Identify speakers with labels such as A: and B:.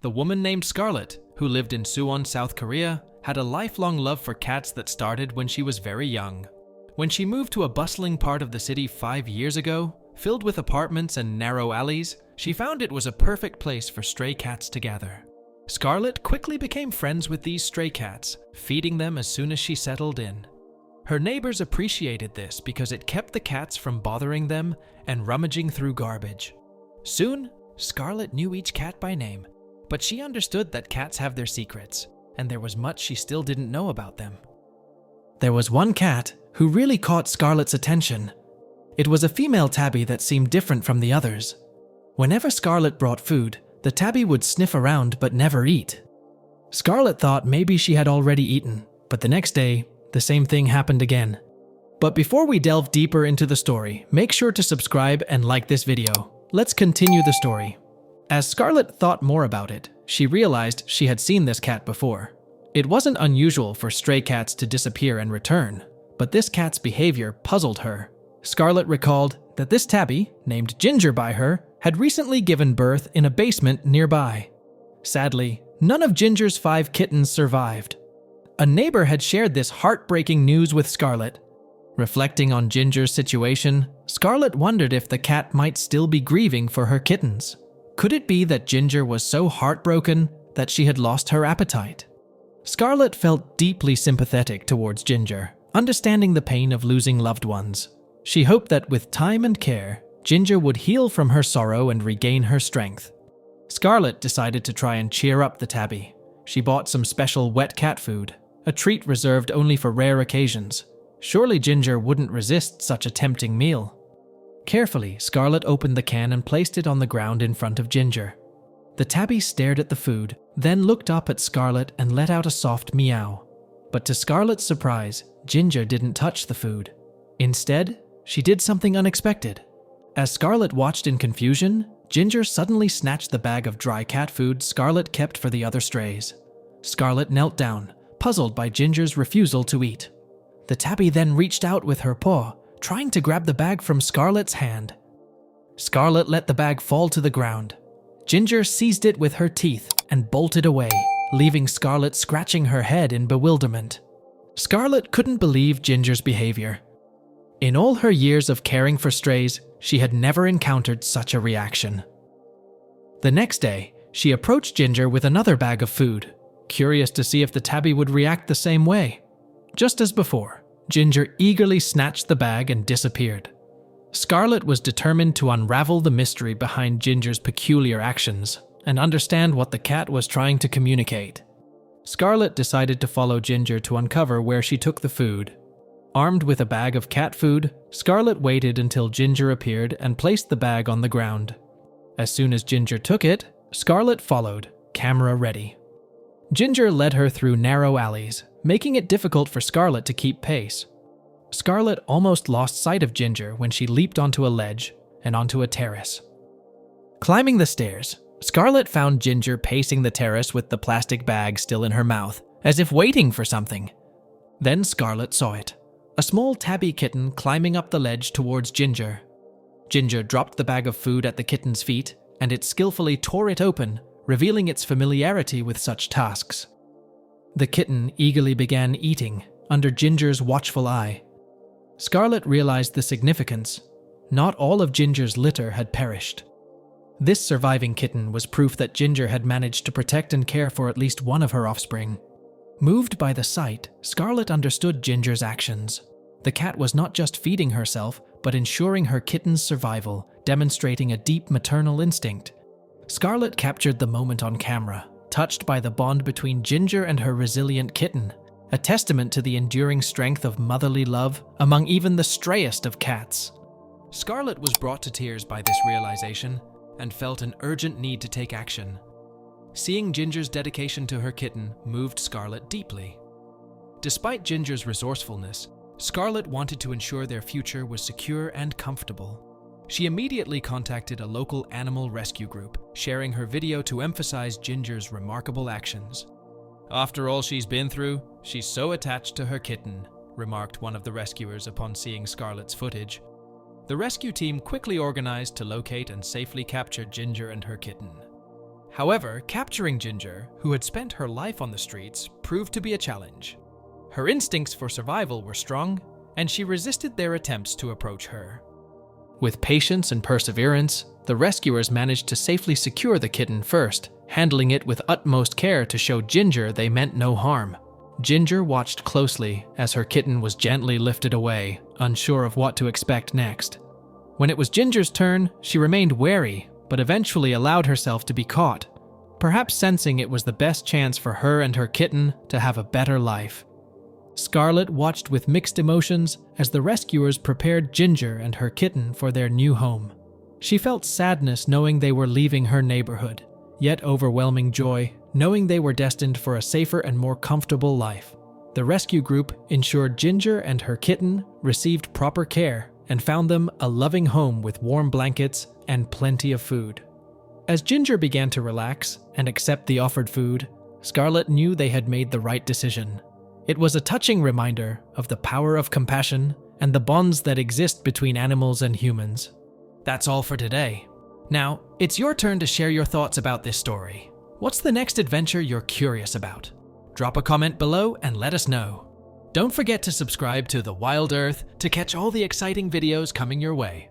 A: The woman named Scarlett, who lived in Suwon, South Korea, had a lifelong love for cats that started when she was very young. When she moved to a bustling part of the city 5 years ago, filled with apartments and narrow alleys, she found it was a perfect place for stray cats to gather. Scarlett quickly became friends with these stray cats, feeding them as soon as she settled in. Her neighbors appreciated this because it kept the cats from bothering them and rummaging through garbage. Soon, Scarlett knew each cat by name, but she understood that cats have their secrets, and there was much she still didn't know about them. There was one cat who really caught Scarlett's attention. It was a female tabby that seemed different from the others. Whenever Scarlett brought food, the tabby would sniff around but never eat. Scarlett thought maybe she had already eaten, but the next day, the same thing happened again. But before we delve deeper into the story, make sure to subscribe and like this video. Let's continue the story. As Scarlett thought more about it, she realized she had seen this cat before. It wasn't unusual for stray cats to disappear and return, but this cat's behavior puzzled her. Scarlett recalled that this tabby, named Ginger by her, had recently given birth in a basement nearby. Sadly, none of Ginger's 5 kittens survived. A neighbor had shared this heartbreaking news with Scarlett. Reflecting on Ginger's situation, Scarlett wondered if the cat might still be grieving for her kittens. Could it be that Ginger was so heartbroken that she had lost her appetite? Scarlett felt deeply sympathetic towards Ginger, understanding the pain of losing loved ones. She hoped that with time and care, Ginger would heal from her sorrow and regain her strength. Scarlett decided to try and cheer up the tabby. She bought some special wet cat food, a treat reserved only for rare occasions. Surely Ginger wouldn't resist such a tempting meal. Carefully, Scarlett opened the can and placed it on the ground in front of Ginger. The tabby stared at the food, then looked up at Scarlett and let out a soft meow. But to Scarlett's surprise, Ginger didn't touch the food. Instead, she did something unexpected. As Scarlett watched in confusion, Ginger suddenly snatched the bag of dry cat food Scarlett kept for the other strays. Scarlett knelt down, puzzled by Ginger's refusal to eat. The tabby then reached out with her paw, trying to grab the bag from Scarlett's hand. Scarlett let the bag fall to the ground. Ginger seized it with her teeth and bolted away, leaving Scarlett scratching her head in bewilderment. Scarlett couldn't believe Ginger's behavior. In all her years of caring for strays, she had never encountered such a reaction. The next day, she approached Ginger with another bag of food, curious to see if the tabby would react the same way. Just as before, Ginger eagerly snatched the bag and disappeared. Scarlett was determined to unravel the mystery behind Ginger's peculiar actions and understand what the cat was trying to communicate. Scarlett decided to follow Ginger to uncover where she took the food. Armed with a bag of cat food, Scarlett waited until Ginger appeared and placed the bag on the ground. As soon as Ginger took it, Scarlett followed, camera ready. Ginger led her through narrow alleys, making it difficult for Scarlett to keep pace. Scarlett almost lost sight of Ginger when she leaped onto a ledge and onto a terrace. Climbing the stairs, Scarlett found Ginger pacing the terrace with the plastic bag still in her mouth, as if waiting for something. Then Scarlett saw it. A small tabby kitten climbing up the ledge towards Ginger. Ginger dropped the bag of food at the kitten's feet, and it skillfully tore it open, revealing its familiarity with such tasks. The kitten eagerly began eating, under Ginger's watchful eye. Scarlett realized the significance. Not all of Ginger's litter had perished. This surviving kitten was proof that Ginger had managed to protect and care for at least one of her offspring. Moved by the sight, Scarlett understood Ginger's actions. The cat was not just feeding herself, but ensuring her kitten's survival, demonstrating a deep maternal instinct. Scarlett captured the moment on camera, touched by the bond between Ginger and her resilient kitten, a testament to the enduring strength of motherly love among even the strayest of cats. Scarlett was brought to tears by this realization and felt an urgent need to take action. Seeing Ginger's dedication to her kitten moved Scarlett deeply. Despite Ginger's resourcefulness, Scarlett wanted to ensure their future was secure and comfortable. She immediately contacted a local animal rescue group, sharing her video to emphasize Ginger's remarkable actions. "After all she's been through, she's so attached to her kitten," remarked one of the rescuers upon seeing Scarlett's footage. The rescue team quickly organized to locate and safely capture Ginger and her kitten. However, capturing Ginger, who had spent her life on the streets, proved to be a challenge. Her instincts for survival were strong, and she resisted their attempts to approach her. With patience and perseverance, the rescuers managed to safely secure the kitten first, handling it with utmost care to show Ginger they meant no harm. Ginger watched closely as her kitten was gently lifted away, unsure of what to expect next. When it was Ginger's turn, she remained wary, but eventually allowed herself to be caught, perhaps sensing it was the best chance for her and her kitten to have a better life. Scarlett watched with mixed emotions as the rescuers prepared Ginger and her kitten for their new home. She felt sadness knowing they were leaving her neighborhood, yet overwhelming joy knowing they were destined for a safer and more comfortable life. The rescue group ensured Ginger and her kitten received proper care and found them a loving home with warm blankets and plenty of food. As Ginger began to relax and accept the offered food, Scarlett knew they had made the right decision. It was a touching reminder of the power of compassion and the bonds that exist between animals and humans. That's all for today. Now, it's your turn to share your thoughts about this story. What's the next adventure you're curious about? Drop a comment below and let us know. Don't forget to subscribe to The Wild Earth to catch all the exciting videos coming your way.